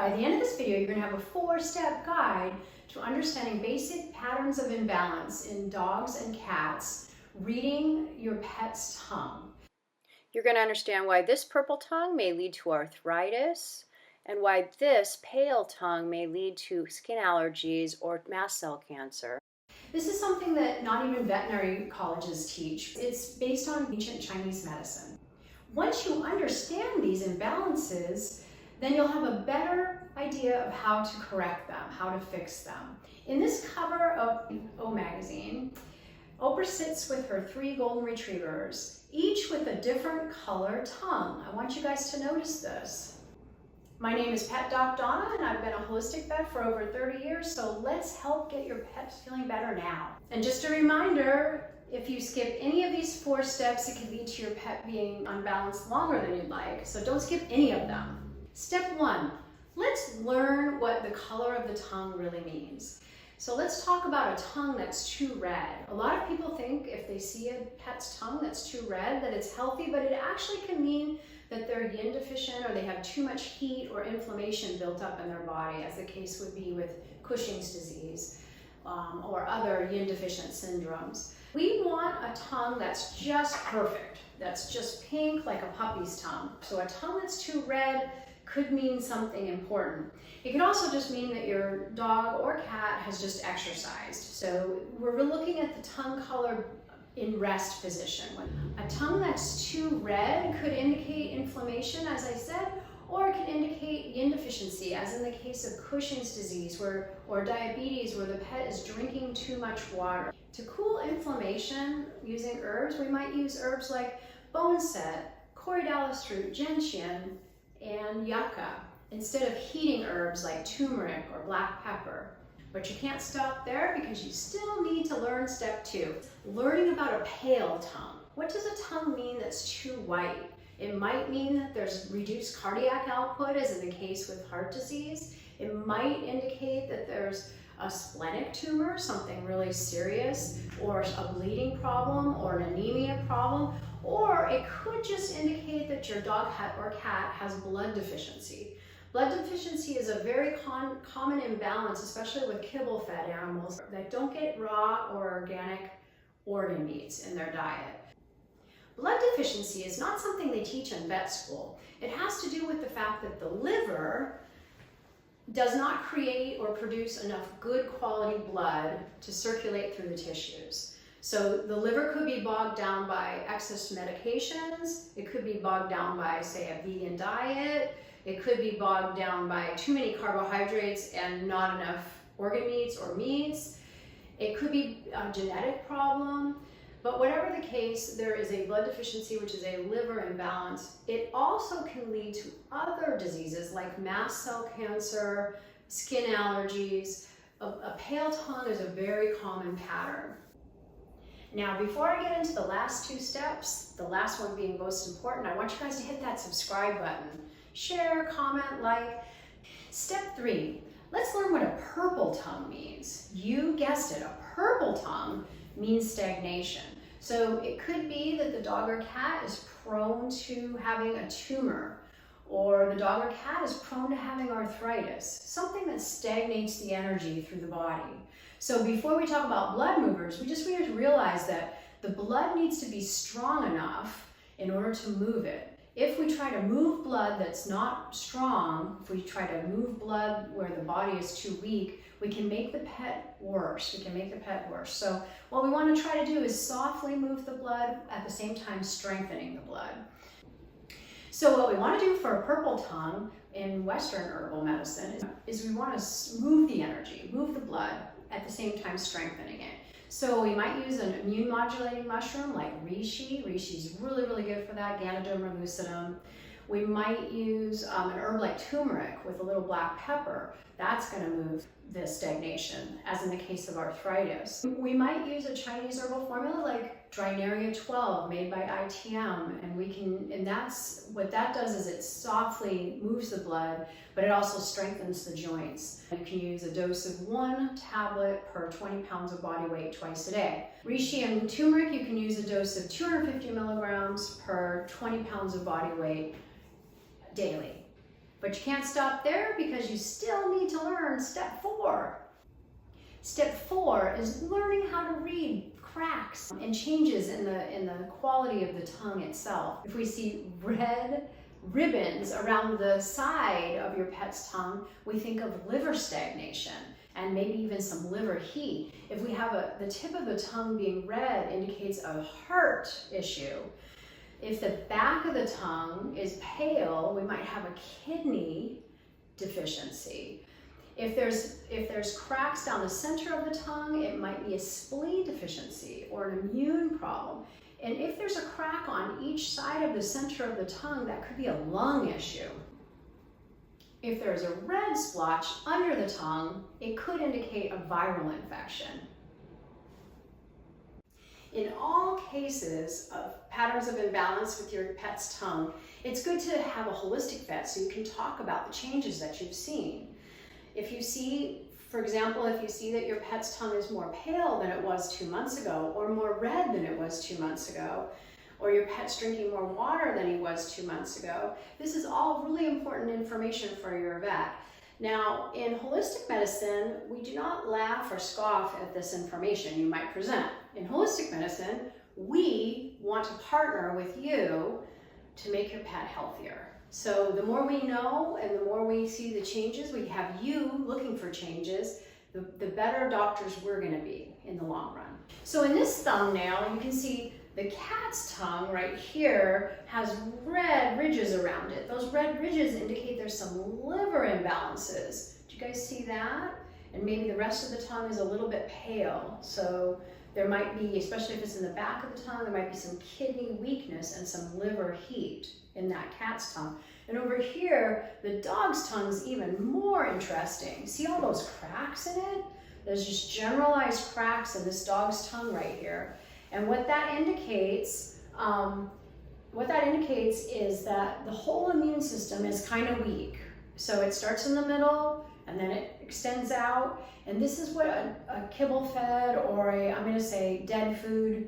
By the end of this video, you're going to have a 4-step guide to understanding basic patterns of imbalance in dogs and cats, reading your pet's tongue. You're going to understand why this purple tongue may lead to arthritis and why this pale tongue may lead to skin allergies or mast cell cancer. This is something that not even veterinary colleges teach. It's based on ancient Chinese medicine. Once you understand these imbalances, then you'll have a better idea of how to correct them, how to fix them. In this cover of O magazine, Oprah sits with her 3 golden retrievers, each with a different color tongue. I want you guys to notice this. My name is Pet Doc Donna, and I've been a holistic vet for over 30 years, so let's help get your pets feeling better now. And just a reminder, if you skip any of these 4 steps, it can lead to your pet being unbalanced longer than you'd like, so don't skip any of them. Step 1, let's learn what the color of the tongue really means. So let's talk about a tongue that's too red. A lot of people think if they see a pet's tongue that's too red that it's healthy, but it actually can mean that they're yin deficient or they have too much heat or inflammation built up in their body, as the case would be with Cushing's disease or other yin deficient syndromes. We want a tongue that's just perfect, that's just pink like a puppy's tongue. So a tongue that's too red could mean something important. It could also just mean that your dog or cat has just exercised. So we're looking at the tongue color in rest position. A tongue that's too red could indicate inflammation, as I said, or it could indicate yin deficiency, as in the case of Cushing's disease or diabetes, where the pet is drinking too much water. To cool inflammation using herbs, we might use herbs like boneset, corydalis root, gentian, and yucca, instead of heating herbs like turmeric or black pepper. But you can't stop there, because you still need to learn step 2, learning about a pale tongue. What does a tongue mean that's too white? It might mean that there's reduced cardiac output, as in the case with heart disease. It might indicate that there's a splenic tumor, something really serious, or a bleeding problem, or an anemia problem, or it could just indicate that your dog or cat has blood deficiency. Blood deficiency is a very common imbalance, especially with kibble-fed animals that don't get raw or organic organ meats in their diet. Blood deficiency is not something they teach in vet school. It has to do with the fact that the liver does not create or produce enough good quality blood to circulate through the tissues. So the liver could be bogged down by excess medications. It could be bogged down by, say, a vegan diet. It could be bogged down by too many carbohydrates and not enough organ meats or meats. It could be a genetic problem. But whatever the case, there is a blood deficiency, which is a liver imbalance. It also can lead to other diseases like mast cell cancer, skin allergies. A pale tongue is a very common pattern. Now, before I get into the last 2 steps, the last one being most important, I want you guys to hit that subscribe button. Share, comment, like. Step 3, let's learn what a purple tongue means. You guessed it, a purple tongue means stagnation. So it could be that the dog or cat is prone to having a tumor, or the dog or cat is prone to having arthritis, something that stagnates the energy through the body. So before we talk about blood movers, we just need to realize that the blood needs to be strong enough in order to move it. If we try to move blood that's not strong, if we try to move blood where the body is too weak, we can make the pet worse. So what we want to try to do is softly move the blood, at the same time strengthening the blood. So what we want to do for a purple tongue in Western herbal medicine is we want to move the energy, move the blood, at the same time strengthening it. So we might use an immune modulating mushroom like reishi. Reishi is really, really good for that, Ganoderma lucidum. We might use an herb like turmeric with a little black pepper. That's going to move the stagnation, as in the case of arthritis. We might use a Chinese herbal formula like Drinaria 12 made by ITM, and that's what that does is it softly moves the blood, but it also strengthens the joints. You can use a dose of 1 tablet per 20 pounds of body weight twice a day. Reishi and turmeric, you can use a dose of 250 milligrams per 20 pounds of body weight daily. But you can't stop there because you still need to learn step 4. Step 4 is learning how to read cracks and changes in the quality of the tongue itself. If we see red ribbons around the side of your pet's tongue, we think of liver stagnation and maybe even some liver heat. If we have the tip of the tongue being red, indicates a heart issue. If the back of the tongue is pale, we might have a kidney deficiency. If there's cracks down the center of the tongue, it might be a spleen deficiency or an immune problem. And if there's a crack on each side of the center of the tongue, that could be a lung issue. If there's a red splotch under the tongue, it could indicate a viral infection. In all cases of patterns of imbalance with your pet's tongue, it's good to have a holistic vet so you can talk about the changes that you've seen. If you see, for example, if you see that your pet's tongue is more pale than it was 2 months ago, or more red than it was 2 months ago, or your pet's drinking more water than he was 2 months ago, this is all really important information for your vet. Now, in holistic medicine, we do not laugh or scoff at this information you might present. In holistic medicine, we want to partner with you to make your pet healthier. So the more we know and the more we see the changes, we have you looking for changes, the better doctors we're going to be in the long run. So in this thumbnail, you can see the cat's tongue right here has red ridges around it. Those red ridges indicate there's some liver imbalances. Do you guys see that? And maybe the rest of the tongue is a little bit pale. So there might be, especially if it's in the back of the tongue, there might be some kidney weakness and some liver heat in that cat's tongue. And over here, the dog's tongue is even more interesting. See all those cracks in it? There's just generalized cracks in this dog's tongue right here. And what that indicates is that the whole immune system is kind of weak. So it starts in the middle and then it extends out. And this is what a kibble fed or I'm going to say dead food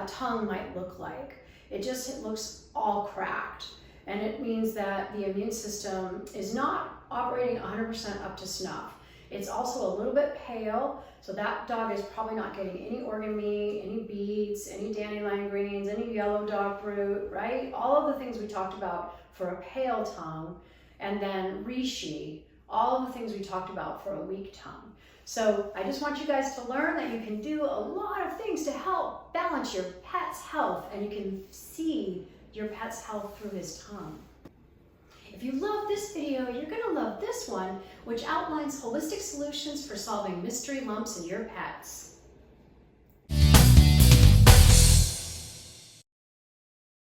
tongue might look like. It looks all cracked. And it means that the immune system is not operating 100% up to snuff. It's also a little bit pale, so that dog is probably not getting any organ meat, any beets, any dandelion greens, any yellow dog fruit, right? All of the things we talked about for a pale tongue, and then reishi, all of the things we talked about for a weak tongue. So I just want you guys to learn that you can do a lot of things to help balance your pet's health, and you can see your pet's health through his tongue. If you love this video, you're going to love this one, which outlines holistic solutions for solving mystery lumps in your pets.